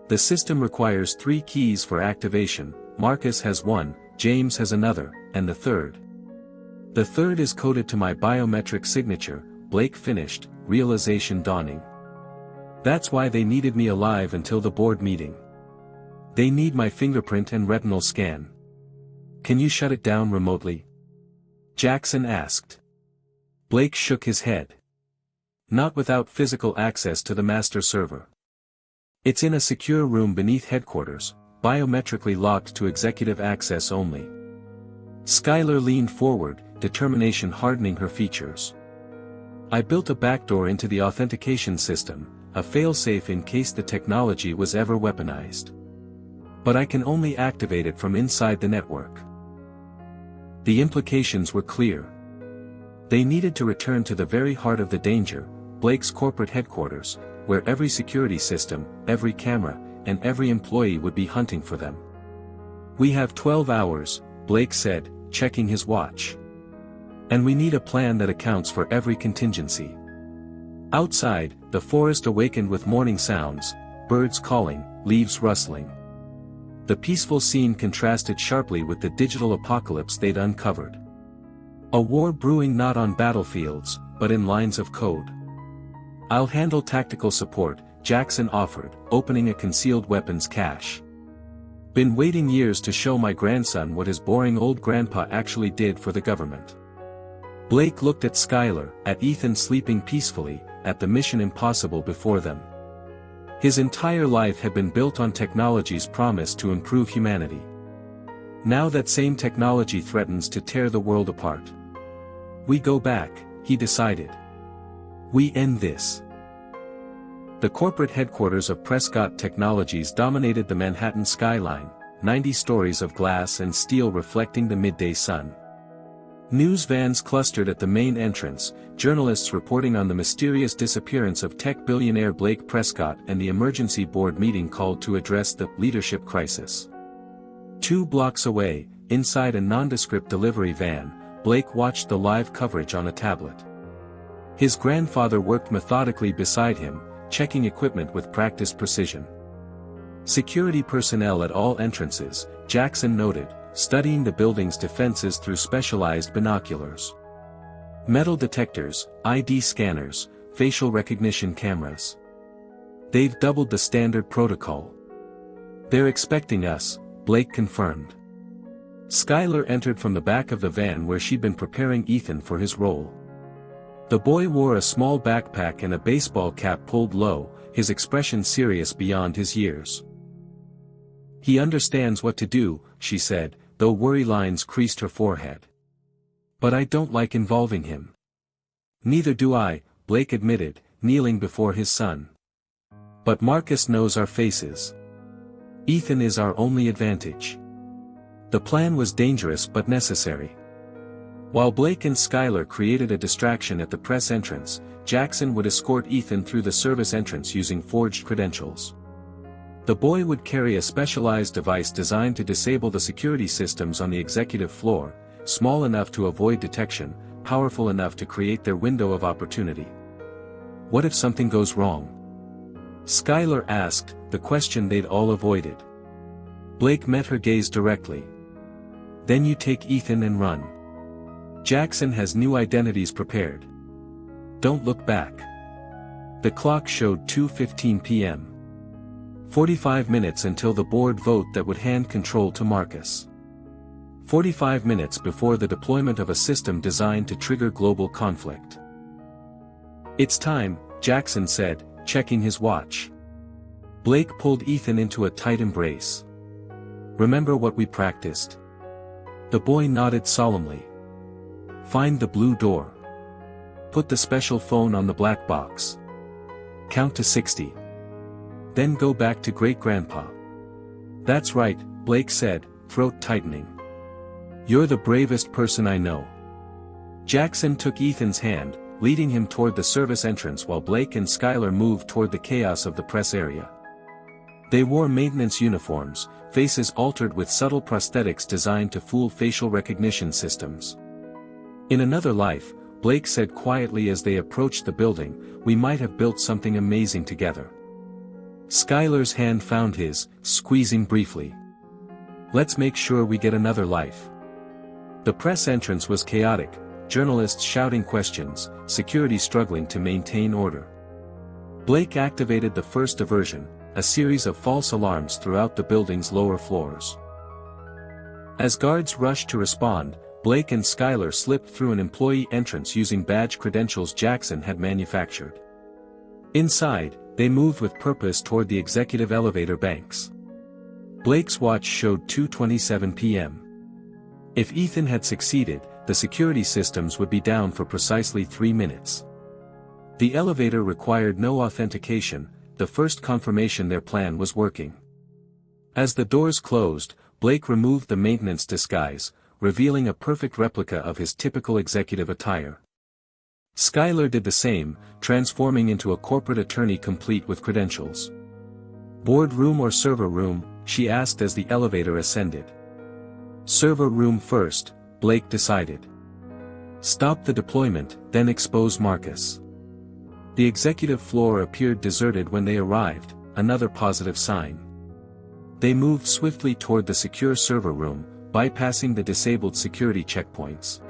The system requires 3 keys for activation, Marcus has 1, James has another, and the third. The third is coded to my biometric signature, Blake finished, realization dawning. That's why they needed me alive until the board meeting. They need my fingerprint and retinal scan. Can you shut it down remotely? Jackson asked. Blake shook his head. Not without physical access to the master server. It's in a secure room beneath headquarters, biometrically locked to executive access only. Skylar leaned forward, determination hardening her features. I built a backdoor into the authentication system, a failsafe in case the technology was ever weaponized. But I can only activate it from inside the network. The implications were clear. They needed to return to the very heart of the danger, Blake's corporate headquarters, where every security system, every camera, and every employee would be hunting for them. We have 12 hours, Blake said, checking his watch. And we need a plan that accounts for every contingency. Outside, the forest awakened with morning sounds, birds calling, leaves rustling. The peaceful scene contrasted sharply with the digital apocalypse they'd uncovered. A war brewing not on battlefields, but in lines of code. I'll handle tactical support, Jackson offered, opening a concealed weapons cache. Been waiting years to show my grandson what his boring old grandpa actually did for the government. Blake looked at Skylar, at Ethan sleeping peacefully, at the mission impossible before them. His entire life had been built on technology's promise to improve humanity. Now that same technology threatens to tear the world apart. We go back, he decided. We end this. The corporate headquarters of Prescott Technologies dominated the Manhattan skyline, 90 stories of glass and steel reflecting the midday sun. News vans clustered at the main entrance, journalists reporting on the mysterious disappearance of tech billionaire Blake Prescott and the emergency board meeting called to address the leadership crisis. 2 blocks away, inside a nondescript delivery van, Blake watched the live coverage on a tablet. His grandfather worked methodically beside him, checking equipment with practiced precision. Security personnel at all entrances, Jackson noted, studying the building's defenses through specialized binoculars. Metal detectors, ID scanners, facial recognition cameras. They've doubled the standard protocol. They're expecting us, Blake confirmed. Skylar entered from the back of the van where she'd been preparing Ethan for his role. The boy wore a small backpack and a baseball cap pulled low, his expression serious beyond his years. He understands what to do, she said, though worry lines creased her forehead. But I don't like involving him. Neither do I, Blake admitted, kneeling before his son. But Marcus knows our faces. Ethan is our only advantage. The plan was dangerous but necessary. While Blake and Skylar created a distraction at the press entrance, Jackson would escort Ethan through the service entrance using forged credentials. The boy would carry a specialized device designed to disable the security systems on the executive floor, small enough to avoid detection, powerful enough to create their window of opportunity. What if something goes wrong? Skylar asked, the question they'd all avoided. Blake met her gaze directly. Then you take Ethan and run. Jackson has new identities prepared. Don't look back. The clock showed 2:15 p.m. 45 minutes until the board vote that would hand control to Marcus. 45 minutes before the deployment of a system designed to trigger global conflict. It's time, Jackson said, checking his watch. Blake pulled Ethan into a tight embrace. Remember what we practiced? The boy nodded solemnly. Find the blue door. Put the special phone on the black box. Count to 60. Then go back to great-grandpa. That's right, Blake said, throat tightening. You're the bravest person I know. Jackson took Ethan's hand, leading him toward the service entrance while Blake and Skylar moved toward the chaos of the press area. They wore maintenance uniforms, faces altered with subtle prosthetics designed to fool facial recognition systems. In another life, Blake said quietly as they approached the building, we might have built something amazing together. Skylar's hand found his, squeezing briefly. Let's make sure we get another life. The press entrance was chaotic, journalists shouting questions, security struggling to maintain order. Blake activated the first diversion, a series of false alarms throughout the building's lower floors. As guards rushed to respond, Blake and Skylar slipped through an employee entrance using badge credentials Jackson had manufactured. Inside, they moved with purpose toward the executive elevator banks. Blake's watch showed 2:27 p.m. If Ethan had succeeded, the security systems would be down for precisely 3 minutes. The elevator required no authentication, the first confirmation their plan was working. As the doors closed, Blake removed the maintenance disguise, revealing a perfect replica of his typical executive attire. Skylar did the same, transforming into a corporate attorney complete with credentials. "Boardroom or server room?" she asked as the elevator ascended. "Server room first," Blake decided. "Stop the deployment, then expose Marcus." The executive floor appeared deserted when they arrived, another positive sign. They moved swiftly toward the secure server room, bypassing the disabled security checkpoints.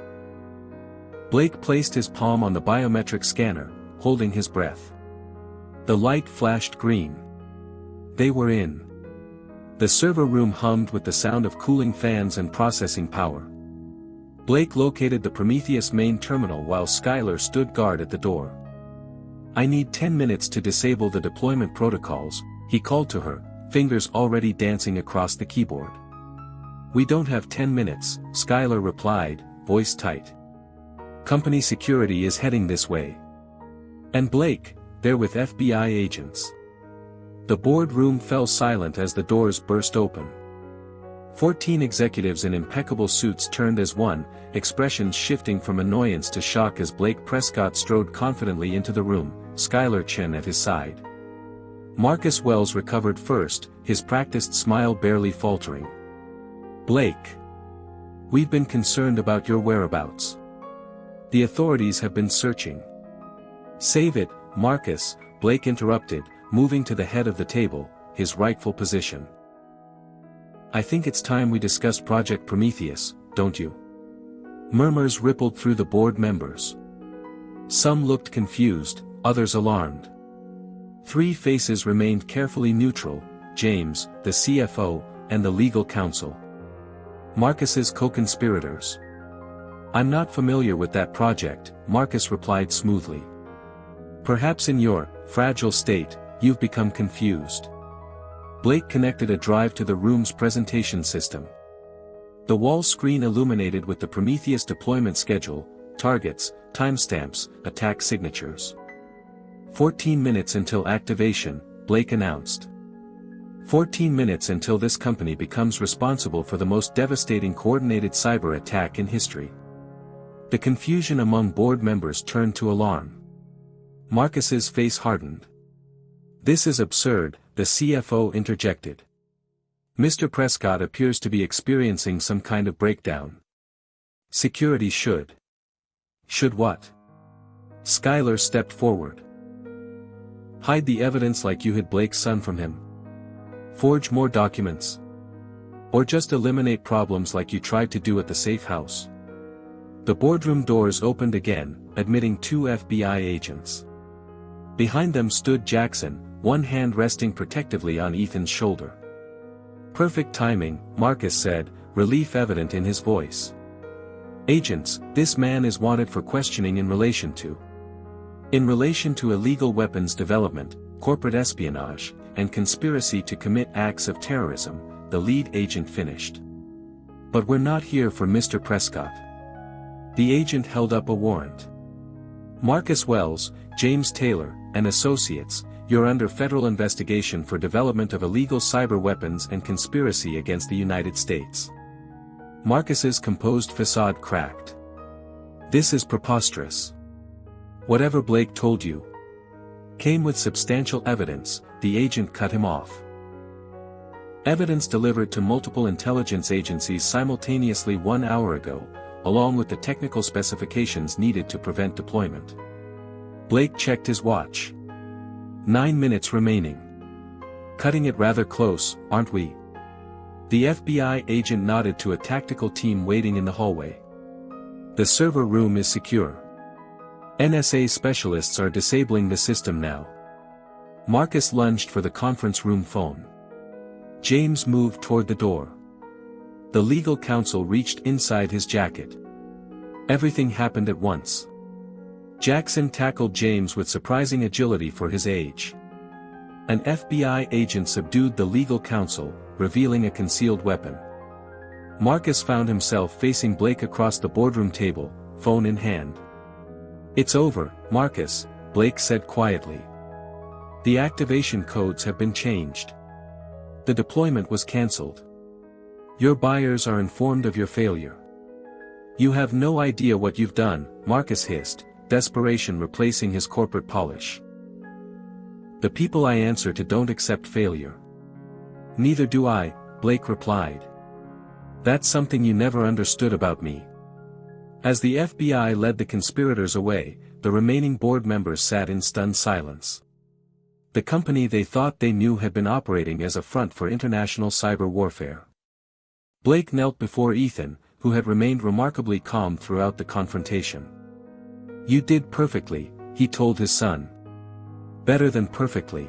Blake placed his palm on the biometric scanner, holding his breath. The light flashed green. They were in. The server room hummed with the sound of cooling fans and processing power. Blake located the Prometheus main terminal while Skylar stood guard at the door. "I need 10 minutes to disable the deployment protocols," he called to her, fingers already dancing across the keyboard. "We don't have 10 minutes, Skylar replied, voice tight. "Company security is heading this way." And Blake, there with FBI agents. The boardroom fell silent as the doors burst open. 14 executives in impeccable suits turned as one, expressions shifting from annoyance to shock as Blake Prescott strode confidently into the room, Skylar Chin at his side. Marcus Wells recovered first, his practiced smile barely faltering. "Blake. We've been concerned about your whereabouts. The authorities have been searching." "Save it, Marcus," Blake interrupted, moving to the head of the table, his rightful position. "I think it's time we discuss Project Prometheus, don't you?" Murmurs rippled through the board members. Some looked confused, others alarmed. 3 faces remained carefully neutral: James, the CFO, and the legal counsel. Marcus's co-conspirators. "I'm not familiar with that project," Marcus replied smoothly. "Perhaps in your fragile state, you've become confused." Blake connected a drive to the room's presentation system. The wall screen illuminated with the Prometheus deployment schedule, targets, timestamps, attack signatures. 14 minutes until activation, Blake announced. 14 minutes until this company becomes responsible for the most devastating coordinated cyber attack in history. The confusion among board members turned to alarm. Marcus's face hardened. "This is absurd," the CFO interjected. "Mr. Prescott appears to be experiencing some kind of breakdown. Security should." "Should what?" Skylar stepped forward. "Hide the evidence like you hid Blake's son from him? Forge more documents? Or just eliminate problems like you tried to do at the safe house?" The boardroom doors opened again, admitting 2 FBI agents. Behind them stood Jackson, one hand resting protectively on Ethan's shoulder. "Perfect timing," Marcus said, relief evident in his voice. "Agents, this man is wanted for questioning in relation to illegal weapons development, corporate espionage, and conspiracy to commit acts of terrorism," the lead agent finished. "But we're not here for Mr. Prescott." The agent held up a warrant. "Marcus Wells, James Taylor, and Associates, you're under federal investigation for development of illegal cyber weapons and conspiracy against the United States." Marcus's composed facade cracked. "This is preposterous. Whatever Blake told you came with substantial evidence," the agent cut him off. "Evidence delivered to multiple intelligence agencies simultaneously 1 hour ago, along with the technical specifications needed to prevent deployment." Blake checked his watch. 9 minutes remaining. "Cutting it rather close, aren't we?" The FBI agent nodded to a tactical team waiting in the hallway. "The server room is secure. NSA specialists are disabling the system now." Marcus lunged for the conference room phone. James moved toward the door. The legal counsel reached inside his jacket. Everything happened at once. Jackson tackled James with surprising agility for his age. An FBI agent subdued the legal counsel, revealing a concealed weapon. Marcus found himself facing Blake across the boardroom table, phone in hand. "It's over, Marcus," Blake said quietly. "The activation codes have been changed. The deployment was cancelled. Your buyers are informed of your failure." "You have no idea what you've done," Marcus hissed, desperation replacing his corporate polish. "The people I answer to don't accept failure." "Neither do I," Blake replied. "That's something you never understood about me." As the FBI led the conspirators away, the remaining board members sat in stunned silence. The company they thought they knew had been operating as a front for international cyber warfare. Blake knelt before Ethan, who had remained remarkably calm throughout the confrontation. "You did perfectly," he told his son. "Better than perfectly."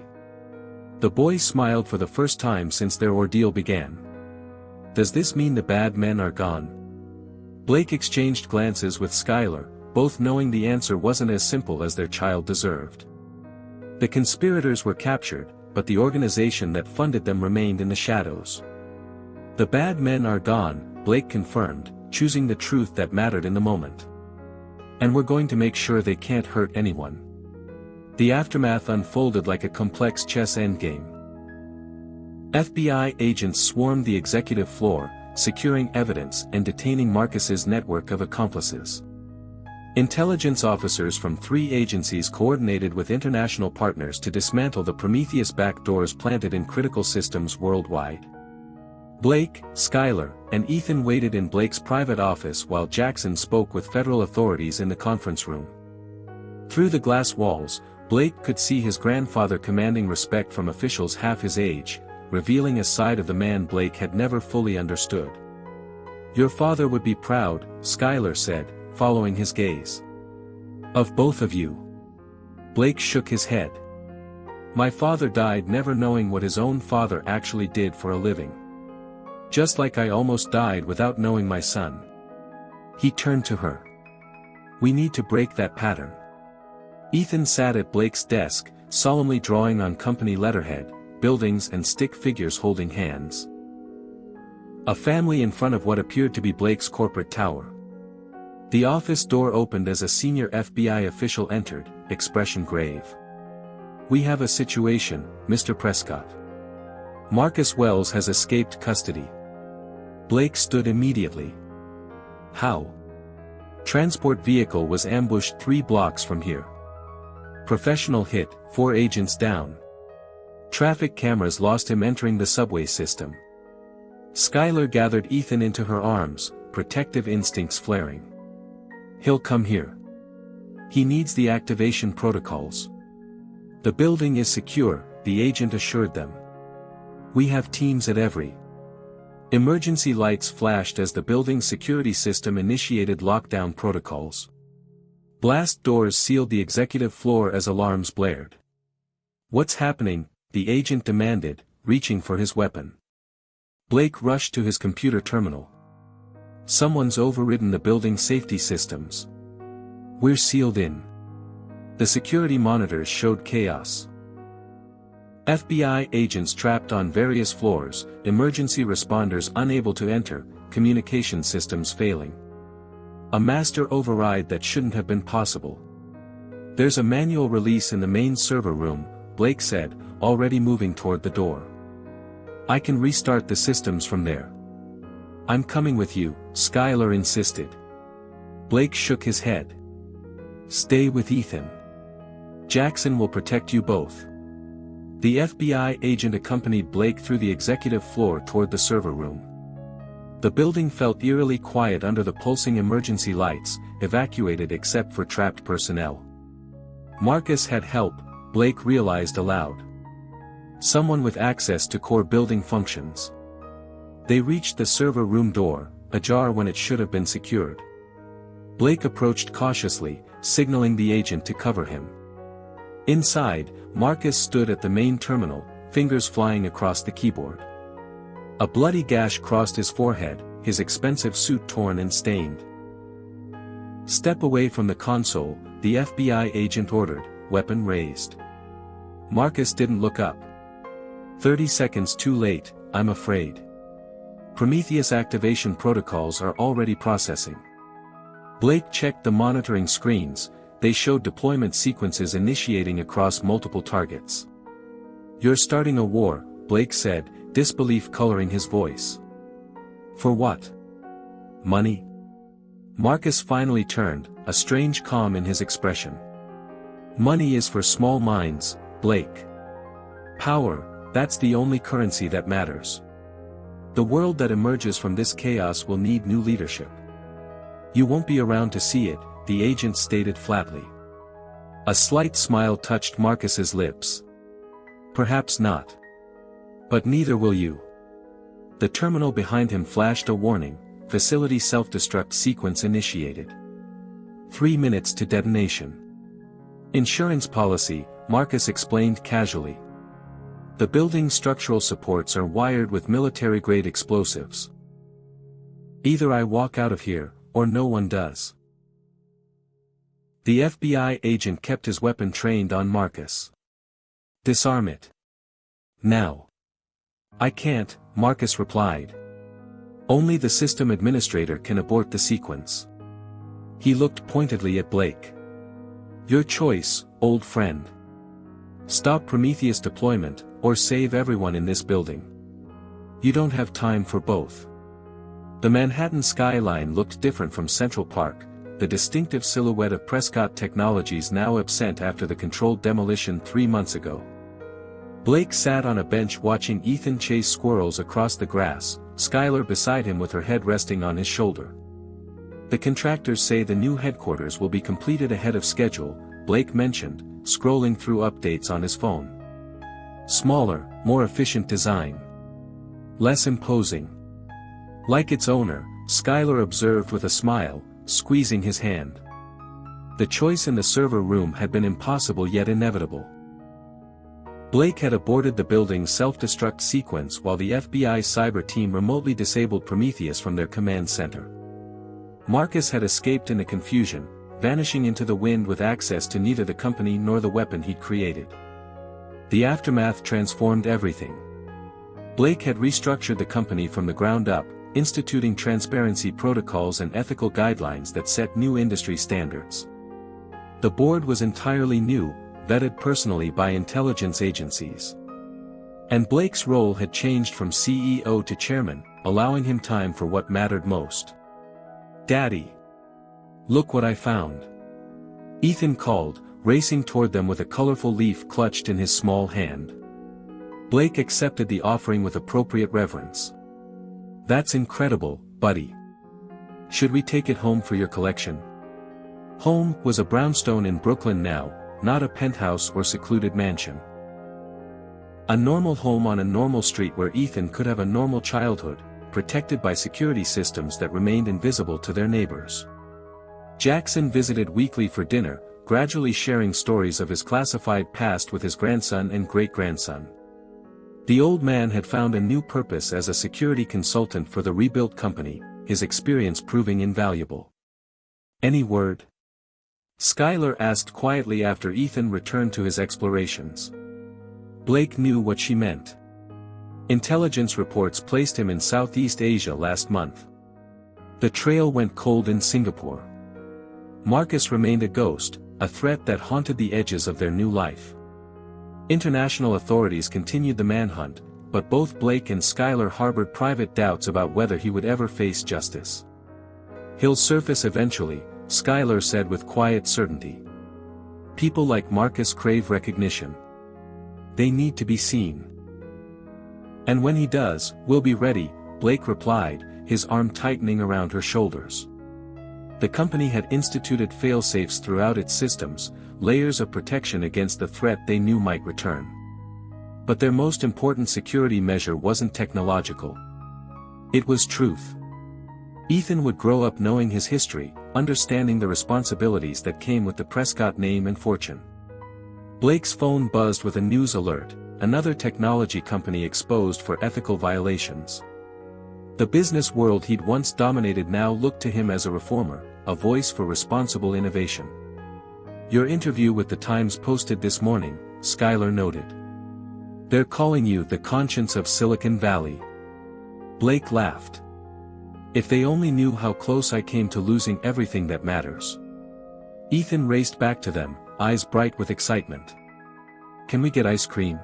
The boy smiled for the first time since their ordeal began. "Does this mean the bad men are gone?" Blake exchanged glances with Skylar, both knowing the answer wasn't as simple as their child deserved. The conspirators were captured, but the organization that funded them remained in the shadows. "The bad men are gone," Blake confirmed, choosing the truth that mattered in the moment. "And we're going to make sure they can't hurt anyone." The aftermath unfolded like a complex chess endgame. FBI agents swarmed the executive floor, securing evidence and detaining Marcus's network of accomplices. Intelligence officers from 3 agencies coordinated with international partners to dismantle the Prometheus backdoors planted in critical systems worldwide. Blake, Skylar, and Ethan waited in Blake's private office while Jackson spoke with federal authorities in the conference room. Through the glass walls, Blake could see his grandfather commanding respect from officials half his age, revealing a side of the man Blake had never fully understood. "Your father would be proud," Skylar said, following his gaze. "Of both of you." Blake shook his head. "My father died never knowing what his own father actually did for a living. Just like I almost died without knowing my son." He turned to her. "We need to break that pattern." Ethan sat at Blake's desk, solemnly drawing on company letterhead, buildings and stick figures holding hands. A family in front of what appeared to be Blake's corporate tower. The office door opened as a senior FBI official entered, expression grave. "We have a situation, Mr. Prescott. Marcus Wells has escaped custody." Blake stood immediately. "How?" "Transport vehicle was ambushed 3 blocks from here. Professional hit, 4 agents down. Traffic cameras lost him entering the subway system." Skylar gathered Ethan into her arms, protective instincts flaring. "He'll come here. He needs the activation protocols." "The building is secure," the agent assured them. "We have teams at every." Emergency lights flashed as the building's security system initiated lockdown protocols. Blast doors sealed the executive floor as alarms blared. "What's happening?" the agent demanded, reaching for his weapon. Blake rushed to his computer terminal. "Someone's overridden the building's safety systems. We're sealed in." The security monitors showed chaos. FBI agents trapped on various floors, emergency responders unable to enter, communication systems failing. A master override that shouldn't have been possible. "There's a manual release in the main server room," Blake said, already moving toward the door. "I can restart the systems from there." "I'm coming with you," Skylar insisted. Blake shook his head. "Stay with Ethan. Jackson will protect you both." The FBI agent accompanied Blake through the executive floor toward the server room. The building felt eerily quiet under the pulsing emergency lights, evacuated except for trapped personnel. Marcus had help, Blake realized aloud. Someone with access to core building functions. They reached the server room door, ajar when it should have been secured. Blake approached cautiously, signaling the agent to cover him. Inside, Marcus stood at the main terminal, fingers flying across the keyboard. A bloody gash crossed his forehead, his expensive suit torn and stained. "Step away from the console," the FBI agent ordered, weapon raised. Marcus didn't look up. 30 seconds too late, I'm afraid. Prometheus activation protocols are already processing. Blake checked the monitoring screens. They showed deployment sequences initiating across multiple targets. "You're starting a war," Blake said, disbelief coloring his voice. "For what? Money?" Marcus finally turned, a strange calm in his expression. "Money is for small minds, Blake. Power, that's the only currency that matters. The world that emerges from this chaos will need new leadership. You won't be around to see it," the agent stated flatly. A slight smile touched Marcus's lips. "Perhaps not. But neither will you." The terminal behind him flashed a warning: facility self-destruct sequence initiated. 3 minutes to detonation. "Insurance policy," Marcus explained casually. "The building's structural supports are wired with military-grade explosives. Either I walk out of here, or no one does." The FBI agent kept his weapon trained on Marcus. "Disarm it. Now." "I can't," Marcus replied. "Only the system administrator can abort the sequence." He looked pointedly at Blake. "Your choice, old friend. Stop Prometheus deployment, or save everyone in this building. You don't have time for both." The Manhattan skyline looked different from Central Park, the distinctive silhouette of Prescott Technologies now absent after the controlled demolition 3 months ago. Blake sat on a bench watching Ethan chase squirrels across the grass, Skylar beside him with her head resting on his shoulder. "The contractors say the new headquarters will be completed ahead of schedule," Blake mentioned, scrolling through updates on his phone. "Smaller, more efficient design. Less imposing." "Like its owner," Skylar observed with a smile, squeezing his hand. The choice in the server room had been impossible yet inevitable. Blake had aborted the building's self-destruct sequence while the FBI cyber team remotely disabled Prometheus from their command center. Marcus had escaped in the confusion, vanishing into the wind with access to neither the company nor the weapon he'd created. The aftermath transformed everything. Blake had restructured the company from the ground up, instituting transparency protocols and ethical guidelines that set new industry standards. The board was entirely new, vetted personally by intelligence agencies. And Blake's role had changed from CEO to chairman, allowing him time for what mattered most. "Daddy! Look what I found!" Ethan called, racing toward them with a colorful leaf clutched in his small hand. Blake accepted the offering with appropriate reverence. "That's incredible, buddy. Should we take it home for your collection?" Home was a brownstone in Brooklyn now, not a penthouse or secluded mansion. A normal home on a normal street where Ethan could have a normal childhood, protected by security systems that remained invisible to their neighbors. Jackson visited weekly for dinner, gradually sharing stories of his classified past with his grandson and great-grandson. The old man had found a new purpose as a security consultant for the rebuilt company, his experience proving invaluable. "Any word?" Skylar asked quietly after Ethan returned to his explorations. Blake knew what she meant. Intelligence reports placed him in Southeast Asia last month. The trail went cold in Singapore. Marcus remained a ghost, a threat that haunted the edges of their new life. International authorities continued the manhunt, but both Blake and Skylar harbored private doubts about whether he would ever face justice. "He'll surface eventually," Skylar said with quiet certainty. "People like Marcus crave recognition. They need to be seen. And when he does, we'll be ready," Blake replied, his arm tightening around her shoulders. The company had instituted fail-safes throughout its systems, layers of protection against the threat they knew might return. But their most important security measure wasn't technological. It was truth. Ethan would grow up knowing his history, understanding the responsibilities that came with the Prescott name and fortune. Blake's phone buzzed with a news alert, another technology company exposed for ethical violations. The business world he'd once dominated now looked to him as a reformer, a voice for responsible innovation. "Your interview with the Times posted this morning," Skylar noted. "They're calling you the conscience of Silicon Valley." Blake laughed. If they only knew how close I came to losing everything that matters. Ethan raced back to them, eyes bright with excitement. Can we get ice cream?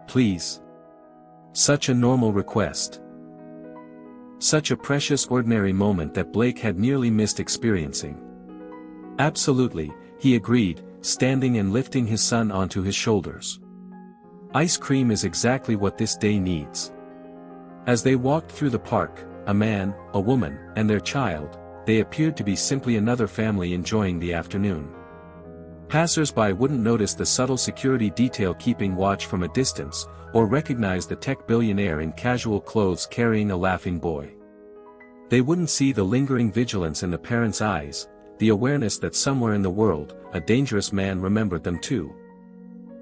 Please. Such a normal request. Such a precious ordinary moment that Blake had nearly missed experiencing. Absolutely, he agreed, standing and lifting his son onto his shoulders. Ice cream is exactly what this day needs. As they walked through the park, a man, a woman, and their child, they appeared to be simply another family enjoying the afternoon. Passers-by wouldn't notice the subtle security detail keeping watch from a distance, or recognize the tech billionaire in casual clothes carrying a laughing boy. They wouldn't see the lingering vigilance in the parents' eyes, the awareness that somewhere in the world, a dangerous man remembered them too.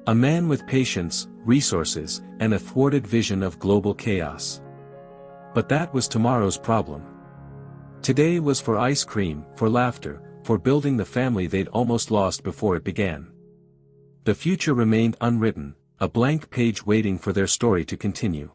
A man with patience, resources, and a thwarted vision of global chaos. But that was tomorrow's problem. Today was for ice cream, for laughter, for building the family they'd almost lost before it began. The future remained unwritten, a blank page waiting for their story to continue.